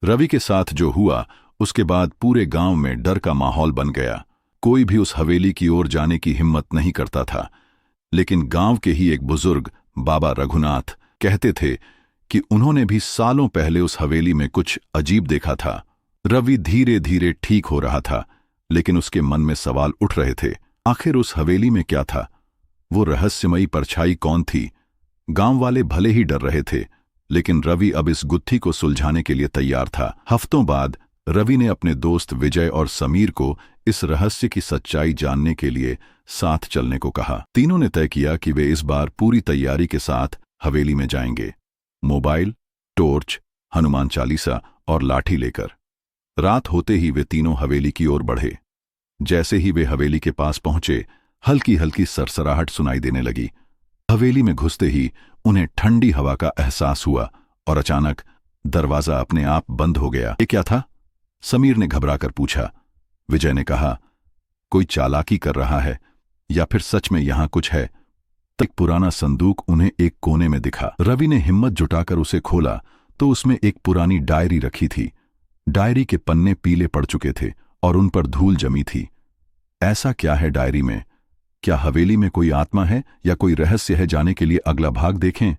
रवि के साथ जो हुआ उसके बाद पूरे गांव में डर का माहौल बन गया। कोई भी उस हवेली की ओर जाने की हिम्मत नहीं करता था। लेकिन गांव के ही एक बुजुर्ग बाबा रघुनाथ कहते थे कि उन्होंने भी सालों पहले उस हवेली में कुछ अजीब देखा था। रवि धीरे धीरे ठीक हो रहा था, लेकिन उसके मन में सवाल उठ रहे थे। आखिर उस हवेली में क्या था? वो रहस्यमयी परछाई कौन थी? गांव वाले भले ही डर रहे थे, लेकिन रवि अब इस गुत्थी को सुलझाने के लिए तैयार था। हफ्तों बाद रवि ने अपने दोस्त विजय और समीर को इस रहस्य की सच्चाई जानने के लिए साथ चलने को कहा। तीनों ने तय किया कि वे इस बार पूरी तैयारी के साथ हवेली में जाएंगे, मोबाइल, टॉर्च, हनुमान चालीसा और लाठी लेकर। रात होते ही वे तीनों हवेली की ओर बढ़े। जैसे ही वे हवेली के पास पहुंचे, हल्की हल्की सरसराहट सुनाई देने लगी। हवेली में घुसते ही उन्हें ठंडी हवा का एहसास हुआ और अचानक दरवाजा अपने आप बंद हो गया। ये क्या था? समीर ने घबराकर पूछा। विजय ने कहा, कोई चालाकी कर रहा है या फिर सच में यहां कुछ है। एक पुराना संदूक उन्हें एक कोने में दिखा। रवि ने हिम्मत जुटाकर उसे खोला तो उसमें एक पुरानी डायरी रखी थी। डायरी के पन्ने पीले पड़ चुके थे और उन पर धूल जमी थी। ऐसा क्या है डायरी में? क्या हवेली में कोई आत्मा है या कोई रहस्य है? जाने के लिए अगला भाग देखें।